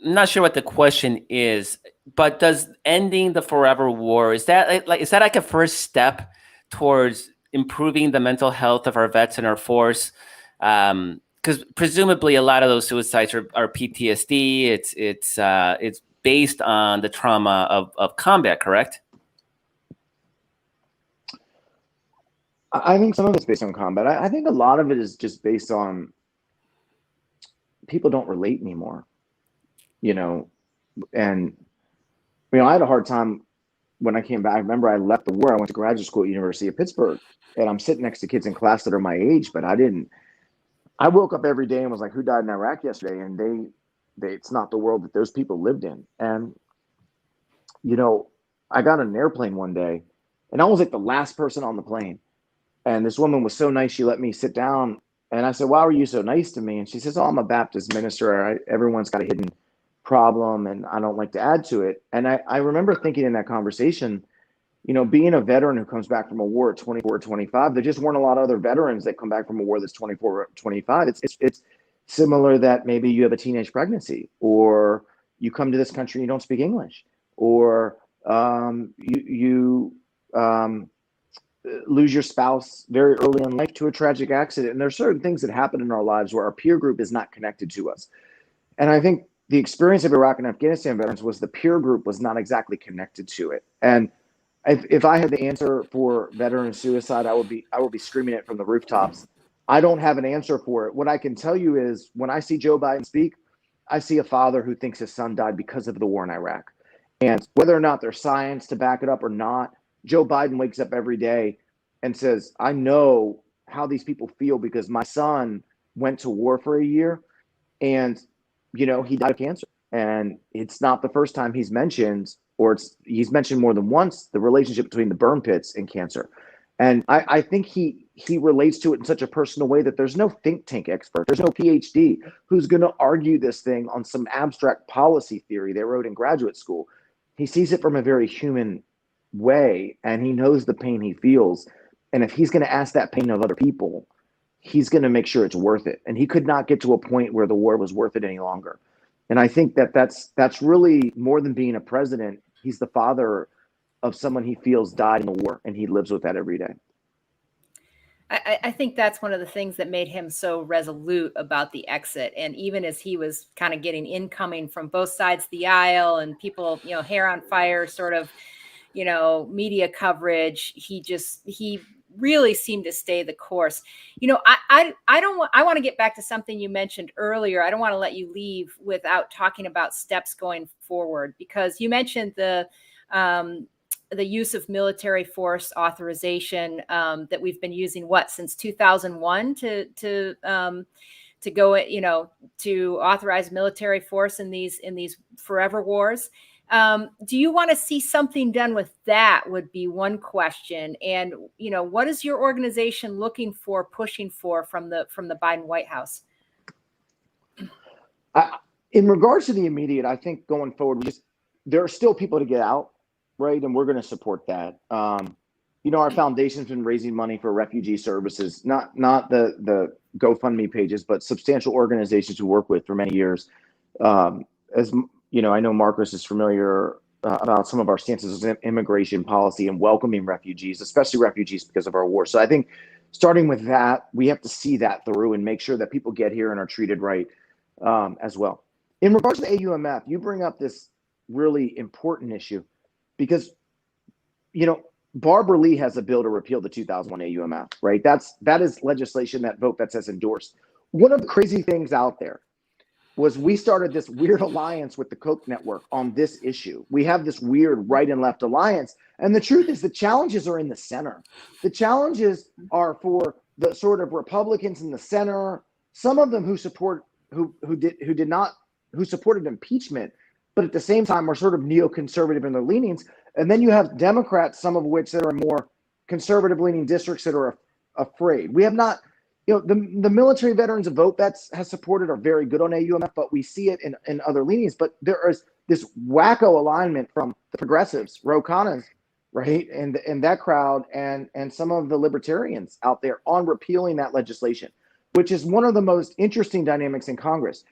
S1: not sure what the question is, but does ending the forever war, is that like a first step towards improving the mental health of our vets and our force? Because presumably a lot of those suicides are PTSD. It's based on the trauma of combat, correct?
S3: I think some of it's based on combat. I think a lot of it is just based on people don't relate anymore, and I had a hard time when I came back. I remember I left the war. I went to graduate school at University of Pittsburgh, and I'm sitting next to kids in class that are my age, but I woke up every day and was like, who died in Iraq yesterday? And it's not the world that those people lived in. And, I got on an airplane one day and I was like the last person on the plane. And this woman was so nice. She let me sit down and I said, why were you so nice to me? And she says, oh, I'm a Baptist minister. Everyone's got a hidden problem and I don't like to add to it. And I remember thinking in that conversation, being a veteran who comes back from a war at 24 or 25, there just weren't a lot of other veterans that come back from a war that's 24 or 25. It's similar that maybe you have a teenage pregnancy, or you come to this country and you don't speak English, or you lose your spouse very early in life to a tragic accident. And there's certain things that happen in our lives where our peer group is not connected to us. And I think the experience of Iraq and Afghanistan veterans was the peer group was not exactly connected to it. And if I had the answer for veteran suicide, I would be screaming it from the rooftops. I don't have an answer for it. What I can tell you is when I see Joe Biden speak, I see a father who thinks his son died because of the war in Iraq. And whether or not there's science to back it up or not, Joe Biden wakes up every day and says, I know how these people feel because my son went to war for a year and, he died of cancer. And it's not the first time he's mentioned, or he's mentioned more than once, the relationship between the burn pits and cancer. And I think he relates to it in such a personal way that there's no think tank expert, there's no PhD who's going to argue this thing on some abstract policy theory they wrote in graduate school. He sees it from a very human way, and he knows the pain he feels. And if he's going to ask that pain of other people, he's going to make sure it's worth it. And he could not get to a point where the war was worth it any longer. And I think that's really more than being a president. He's the father of someone he feels died in the war, and he lives with that every day.
S2: I think that's one of the things that made him so resolute about the exit. And even as he was kind of getting incoming from both sides of the aisle and people, hair on fire, sort of, media coverage, he really seemed to stay the course. I want to get back to something you mentioned earlier. I don't want to let you leave without talking about steps going forward, because you mentioned the use of military force authorization that we've been using since 2001 to go, to authorize military force in these forever wars. Do you want to see something done with that would be one question. And, what is your organization looking for, pushing for from the Biden White House?
S3: In regards to the immediate, I think going forward, there are still people to get out, right? And we're going to support that. Our foundation's been raising money for refugee services, not the GoFundMe pages, but substantial organizations we work with for many years. I know Marcos is familiar about some of our stances in immigration policy and welcoming refugees, especially refugees because of our war. So I think starting with that, we have to see that through and make sure that people get here and are treated right as well. In regards to the AUMF, you bring up this really important issue because, Barbara Lee has a bill to repeal the 2001 AUMF, right? That is legislation that VoteVets has endorsed. One of the crazy things out there was we started this weird alliance with the Koch network on this issue. We have this weird right and left alliance. And the truth is the challenges are in the center. The challenges are for the sort of Republicans in the center, some of them who supported impeachment, but at the same time are sort of neoconservative in their leanings. And then you have Democrats, some of which that are more conservative leaning districts that are afraid. We have not, the military veterans of VoteVets has supported are very good on AUMF, but we see it in other leanings. But there is this wacko alignment from the progressives, Ro Khanna's, right, and that crowd, and some of the libertarians out there on repealing that legislation, which is one of the most interesting dynamics in Congress.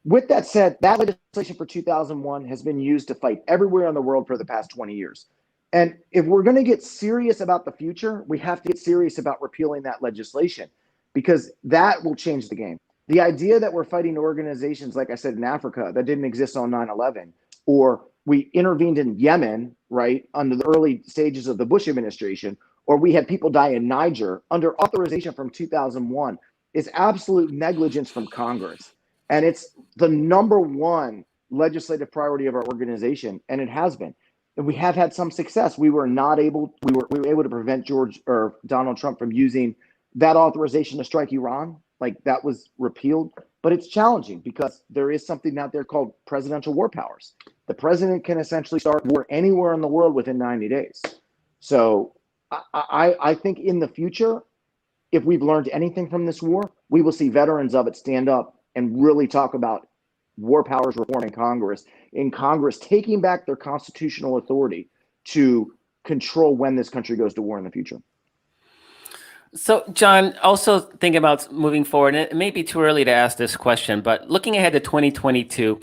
S3: With that said, that legislation for 2001 has been used to fight everywhere in the world for the past 20 years. And if we're going to get serious about the future, we have to get serious about repealing that legislation, because that will change the game. The idea that we're fighting organizations, like I said, in Africa that didn't exist on 9/11, or we intervened in Yemen, right, under the early stages of the Bush administration, or we had people die in Niger under authorization from 2001 is absolute negligence from Congress. And it's the number one legislative priority of our organization, and it has been. And we have had some success. We were able to prevent Donald Trump from using that authorization to strike Iran. Like, that was repealed. But it's challenging because there is something out there called presidential war powers. The president can essentially start war anywhere in the world within 90 days. So I think in the future, if we've learned anything from this war, we will see veterans of it stand up and really talk about war powers reform in Congress taking back their constitutional authority to control when this country goes to war in the future.
S1: So, John, also thinking about moving forward, and it may be too early to ask this question, but looking ahead to 2022,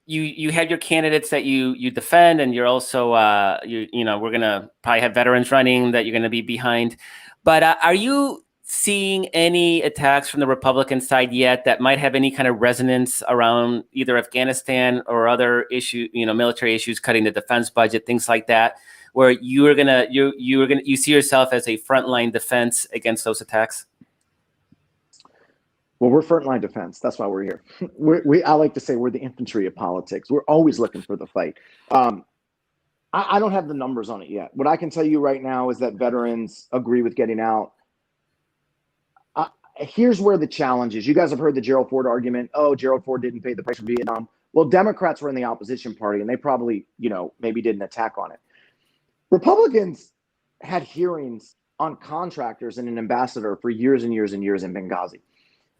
S1: you have your candidates that you defend, and you're also we're gonna probably have veterans running that you're gonna be behind. But are you seeing any attacks from the Republican side yet that might have any kind of resonance around either Afghanistan or other military issues, cutting the defense budget, things like that, where you see yourself as a frontline defense against those attacks?
S3: Well, we're frontline defense. That's why we're here. I like to say we're the infantry of politics. We're always looking for the fight. I don't have the numbers on it yet. What I can tell you right now is that veterans agree with getting out. Here's where the challenge is. You guys have heard the Gerald Ford argument. Oh, Gerald Ford didn't pay the price for Vietnam. Well, Democrats were in the opposition party, and they probably, maybe did an attack on it. Republicans had hearings on contractors and an ambassador for years and years and years in Benghazi.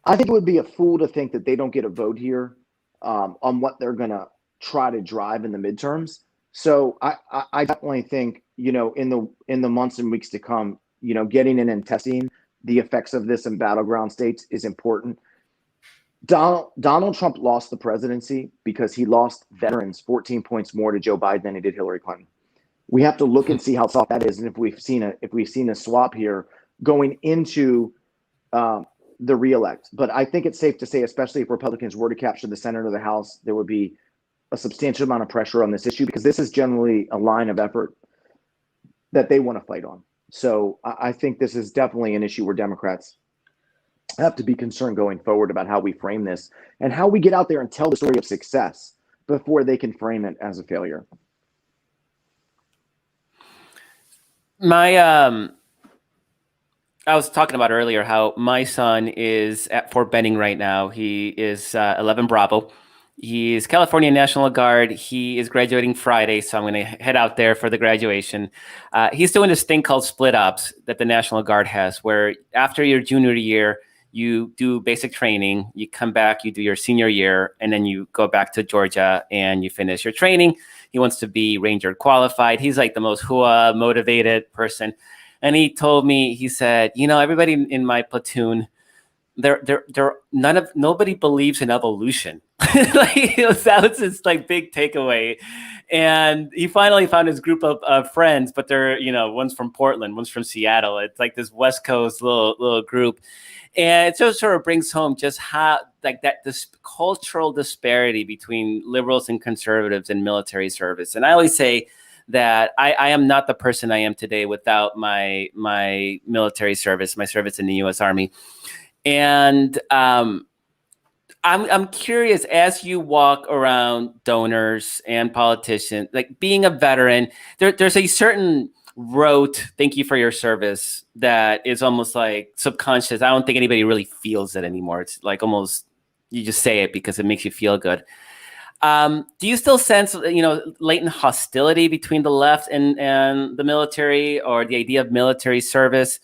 S3: I think it would be a fool to think that they don't get a vote here on what they're going to try to drive in the midterms. So I definitely think, in the months and weeks to come, getting in and testing the effects of this in battleground states is important. Donald Trump lost the presidency because he lost veterans 14 points more to Joe Biden than he did Hillary Clinton. We have to look and see how soft that is, and if we've seen a swap here going into the reelect. But I think it's safe to say, especially if Republicans were to capture the Senate or the House, there would be a substantial amount of pressure on this issue, because this is generally a line of effort that they want to fight on. So I think this is definitely an issue where Democrats have to be concerned going forward about how we frame this and how we get out there and tell the story of success before they can frame it as a failure.
S1: I was talking about earlier how my son is at Fort Benning right now. He is 11 Bravo. He is California National Guard. He is graduating Friday, so I'm going to head out there for the graduation. He's doing this thing called split ops that the National Guard has, where after your junior year, you do basic training, you come back, you do your senior year, and then you go back to Georgia and you finish your training. He wants to be Ranger qualified. He's like the most hua motivated person. And he told me, he said, everybody in my platoon, nobody believes in evolution. That was his big takeaway. And he finally found his group of friends, but they're, one's from Portland, one's from Seattle. It's like this West Coast little group. And it just sort of brings home just how this cultural disparity between liberals and conservatives in military service. And I always say that I am not the person I am today without my military service, my service in the U.S. Army. And I'm curious, as you walk around donors and politicians, being a veteran, there's a certain rote "thank you for your service" that is almost like subconscious. I don't think anybody really feels it anymore. It's like almost you just say it because it makes you feel good. Do you still sense, latent hostility between the left and the military, or the idea of military service?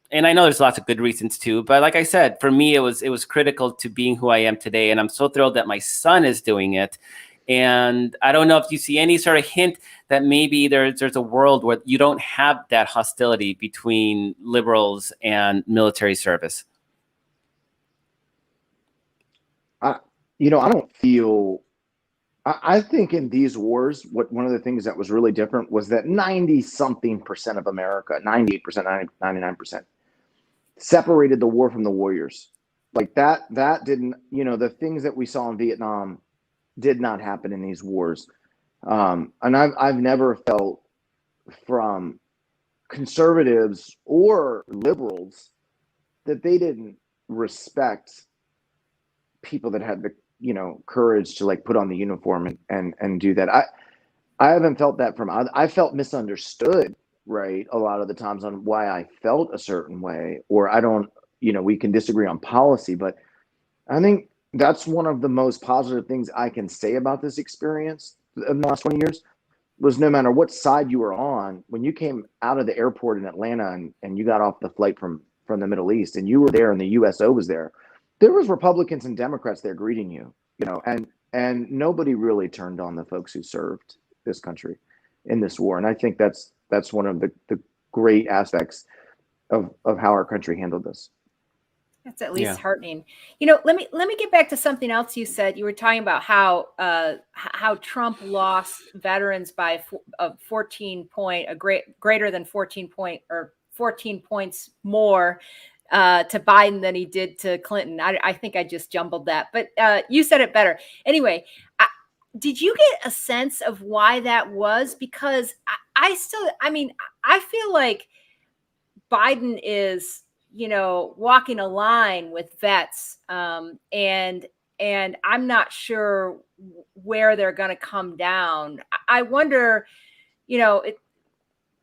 S1: And I know there's lots of good reasons too, but like I said, for me, it was critical to being who I am today. And I'm so thrilled that my son is doing it. And I don't know if you see any sort of hint that maybe there's a world where you don't have that hostility between liberals and military service.
S3: I don't feel. I think in these wars, one of the things that was really different was that 90-something% of America, 98%, 99%, separated the war from the warriors. Like that didn't, the things that we saw in Vietnam did not happen in these wars. And I've never felt from conservatives or liberals that they didn't respect people that had the courage to put on the uniform and do that. I haven't felt that from. I felt misunderstood, right, a lot of the times on why I felt a certain way, or I don't. We can disagree on policy, but I think that's one of the most positive things I can say about this experience in the last 20 years was no matter what side you were on, when you came out of the airport in Atlanta and you got off the flight from the Middle East and you were there and the USO was there was Republicans and Democrats there greeting you, and nobody really turned on the folks who served this country. in this war. And I think that's one of the great aspects of how our country handled this.
S2: That's at least heartening. Let me get back to something else you said. You were talking about how Trump lost veterans by a greater than 14 points more to Biden than he did to Clinton. I think I just jumbled that, but you said it better. Anyway, did you get a sense of why that was? Because I feel like Biden is, walking a line with vets, and I'm not sure where they're going to come down. I wonder,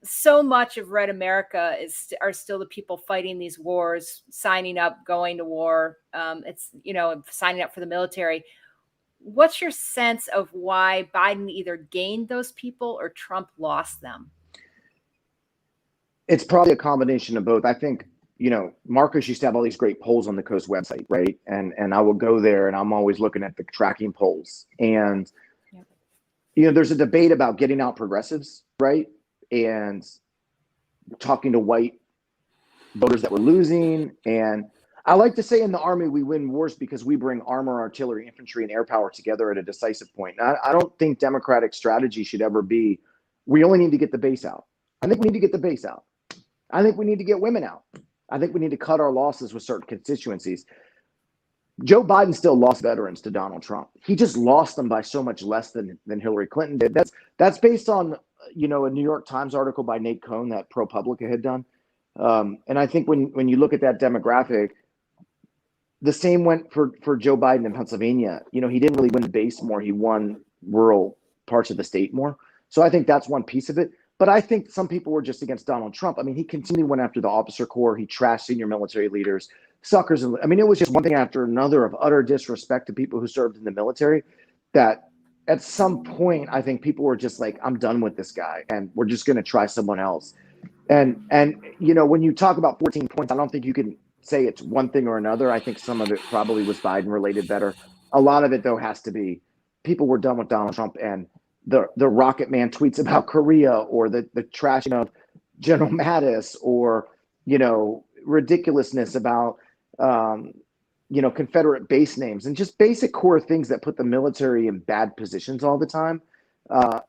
S2: so much of Red America are still the people fighting these wars, signing up, going to war. It's, signing up for the military. What's your sense of why Biden either gained those people or Trump lost them?
S3: It's probably a combination of both. I think, Marcos used to have all these great polls on the Coast website, right? And I will go there and I'm always looking at the tracking polls. And, there's a debate about getting out progressives, right? And talking to white voters that were losing. And I like to say in the Army, we win wars because we bring armor, artillery, infantry, and air power together at a decisive point. And I don't think Democratic strategy should ever be, we only need to get the base out. I think we need to get the base out. I think we need to get women out. I think we need to cut our losses with certain constituencies. Joe Biden still lost veterans to Donald Trump. He just lost them by so much less than Hillary Clinton did. That's based on, a New York Times article by Nate Cohn that ProPublica had done. And I think when you look at that demographic, the same went for Joe Biden in Pennsylvania. He didn't really win the base more. He won rural parts of the state more. So I think that's one piece of it. But I think some people were just against Donald Trump. I mean, he continually went after the officer corps. He trashed senior military leaders, suckers. It was just one thing after another of utter disrespect to people who served in the military that at some point, I think people were just like, I'm done with this guy and we're just going to try someone else. And when you talk about 14 points, I don't think you can say it's one thing or another. I think some of it probably was Biden related better. A lot of it, though, has to be people were done with Donald Trump and the Rocket Man tweets about Korea or the trashing of General Mattis or, ridiculousness about, Confederate base names and just basic core things that put the military in bad positions all the time,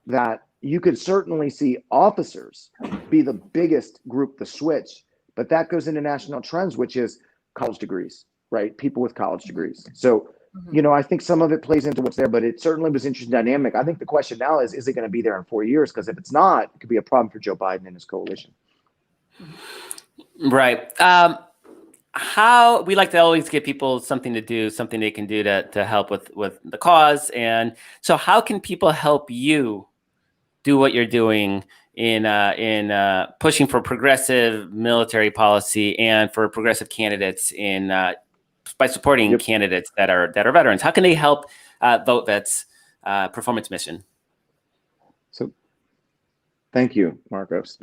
S3: that you could certainly see officers be the biggest group to switch, but that goes into national trends, which is college degrees, right? People with college degrees. So, I think some of it plays into what's there, but it certainly was interesting dynamic. I think the question now is it going to be there in 4 years? Because if it's not, it could be a problem for Joe Biden and his coalition.
S1: Right. How we like to always give people something to do, something they can do to help with the cause. And so how can people help you do what you're doing in pushing for progressive military policy and for progressive candidates by supporting candidates that are veterans? How can they help Vote Vets perform its mission?
S3: So thank you, Marcos.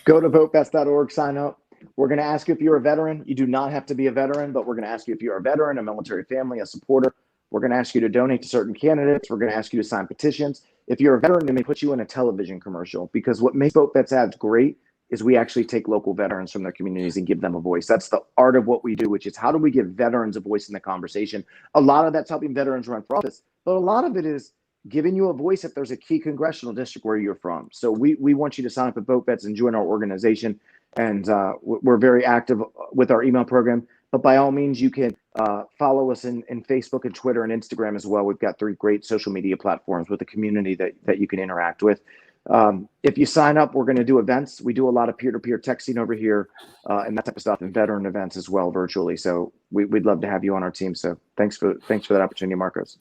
S3: Go to votevets.org, sign up. We're going to ask you if you're a veteran. You do not have to be a veteran, but we're going to ask you if you're a veteran, a military family, a supporter. We're going to ask you to donate to certain candidates. We're going to ask you to sign petitions. If you're a veteran, they may put you in a television commercial, because what makes Vote Vets ads great is we actually take local veterans from their communities and give them a voice. That's the art of what we do, which is how do we give veterans a voice in the conversation? A lot of that's helping veterans run for office, but a lot of it is giving you a voice if there's a key congressional district where you're from. So we want you to sign up at Vote Vets and join our organization. And we're very active with our email program. But by all means, you can follow us in Facebook and Twitter and Instagram as well. We've got 3 great social media platforms with a community that you can interact with. If you sign up, we're going to do events. We do a lot of peer-to-peer texting over here and that type of stuff, and veteran events as well virtually. So we'd love to have you on our team. So thanks for that opportunity, Marcos.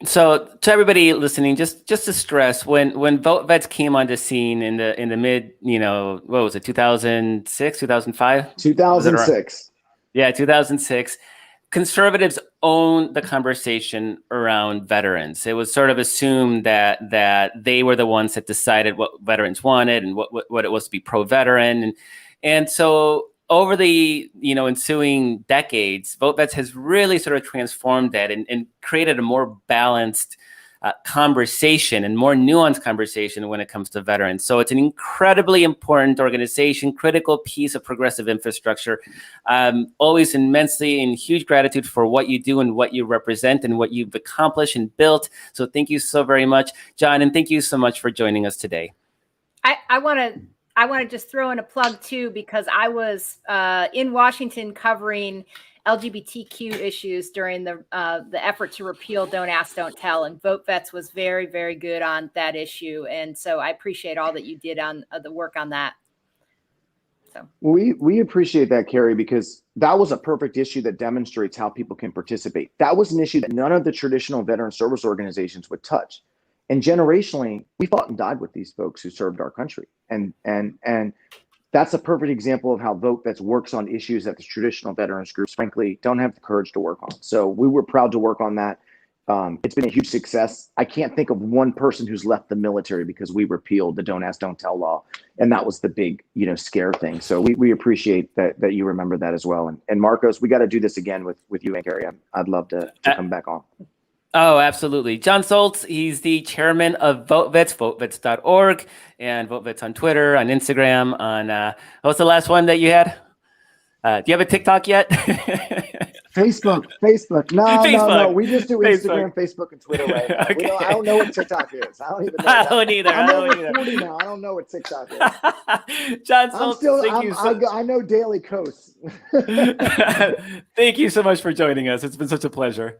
S1: So to everybody listening, just to stress, when Vote Vets came on the scene in the mid, what was it, 2006, 2005?
S3: 2006.
S1: Yeah, 2006. Conservatives owned the conversation around veterans. It was sort of assumed that they were the ones that decided what veterans wanted and what it was to be pro-veteran. And so over the ensuing decades, Vote Vets has really sort of transformed that and created a more balanced conversation and more nuanced conversation when it comes to veterans. So it's an incredibly important organization, critical piece of progressive infrastructure. Always immensely in huge gratitude for what you do and what you represent and what you've accomplished and built. So thank you so very much, John, and thank you so much for joining us today.
S2: I want to just throw in a plug too, because I was in Washington covering LGBTQ issues during the effort to repeal Don't Ask, Don't Tell, and Vote Vets was very, very good on that issue, and so I appreciate all that you did on the work on that. So
S3: we appreciate that, Carrie, because that was a perfect issue that demonstrates how people can participate. That was an issue that none of the traditional veteran service organizations would touch, and generationally, we fought and died with these folks who served our country, and that's a perfect example of how Vote Vets works on issues that the traditional veterans groups, frankly, don't have the courage to work on. So we were proud to work on that. It's been a huge success. I can't think of one person who's left the military because we repealed the Don't Ask, Don't Tell law. And that was the big, scare thing. So we appreciate that you remember that as well. And Marcos, we got to do this again with you and Carrie. I'd love to come back on.
S1: Oh, absolutely. John Soltz, he's the chairman of Vote Vets, votevets.org, and Vote Vets on Twitter, on Instagram, on, what's the last one that you had? Do you have a TikTok yet?
S3: Facebook. No. We just do Instagram, Facebook, and Twitter right now.
S1: Okay.
S3: I don't know what TikTok is. I don't even know.
S1: I don't either.
S3: I'm over 40 now. I don't know what TikTok is.
S1: John Soltz,
S3: I know Daily Coast.
S1: Thank you so much for joining us. It's been such a pleasure.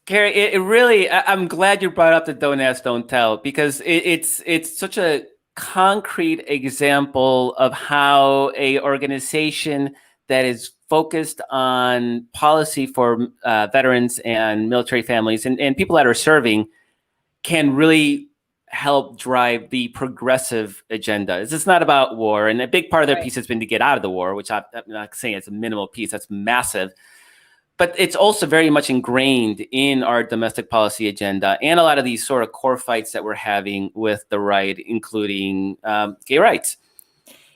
S1: Carrie, it really, I'm glad you brought up the Don't Ask, Don't Tell, because it's such a concrete example of how a organization that is focused on policy for veterans and military families and people that are serving can really help drive the progressive agenda. It's not about war, and a big part of their piece has been to get out of the war, which I'm not saying it's a minimal piece, that's massive. But it's also very much ingrained in our domestic policy agenda and a lot of these sort of core fights that we're having with the right, including gay rights.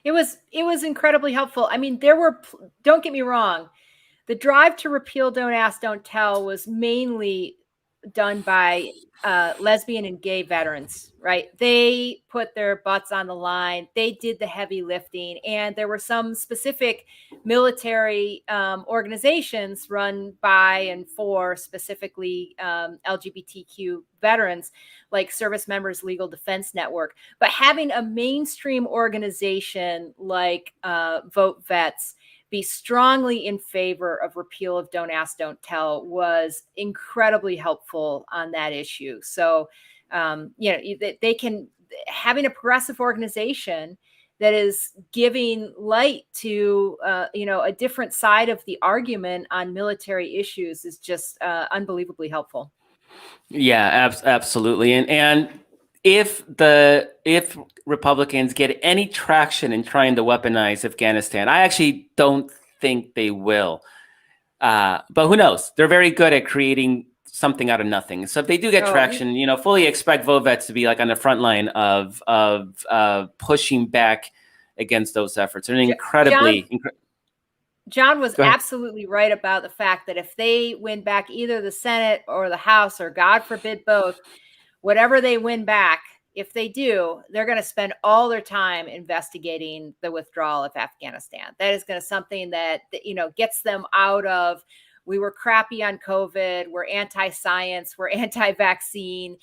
S2: it was incredibly helpful. I mean, don't get me wrong, the drive to repeal Don't Ask, Don't Tell was mainly done by lesbian and gay veterans, right? They put their butts on the line. They did the heavy lifting. And there were some specific military organizations run by and for specifically LGBTQ veterans, like Service Members Legal Defense Network. But having a mainstream organization like Vote Vets be strongly in favor of repeal of Don't Ask, Don't Tell was incredibly helpful on that issue. So, they can, having a progressive organization that is giving light to, a different side of the argument on military issues is just unbelievably helpful.
S1: Yeah, absolutely. And if Republicans get any traction in trying to weaponize Afghanistan, I actually don't think they will. But who knows? They're very good at creating something out of nothing. So if they do get traction, fully expect Vote Vets to be like on the front line of pushing back against those efforts. They're incredibly.
S2: John was absolutely right about the fact that if they win back either the Senate or the House, or God forbid both, whatever they win back, if they do, they're going to spend all their time investigating the withdrawal of Afghanistan. That is going to something that gets them out of, we were crappy on COVID, we're anti-science, we're anti-vaccine,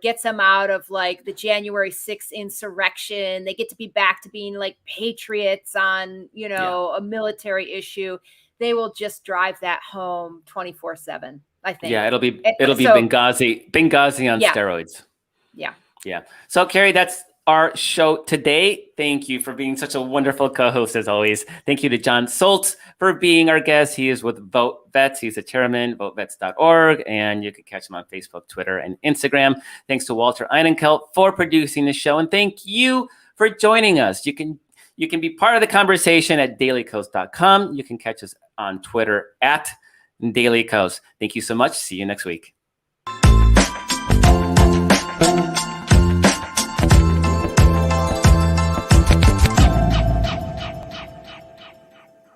S2: gets them out of like the January 6th insurrection. They get to be back to being like patriots on, a military issue. They will just drive that home 24/7. I think. Yeah,
S1: it'll be Benghazi on steroids.
S2: Yeah.
S1: So Carrie, that's our show today. Thank you for being such a wonderful co-host as always. Thank you to John Soltz for being our guest. He is with Vote Vets. He's the chairman, votevets.org, and you can catch him on Facebook, Twitter, and Instagram. Thanks to Walter Einenkelt for producing the show, and thank you for joining us. You can be part of the conversation at dailycoast.com. You can catch us on Twitter at Daily Coast. Thank you so much. See you next week.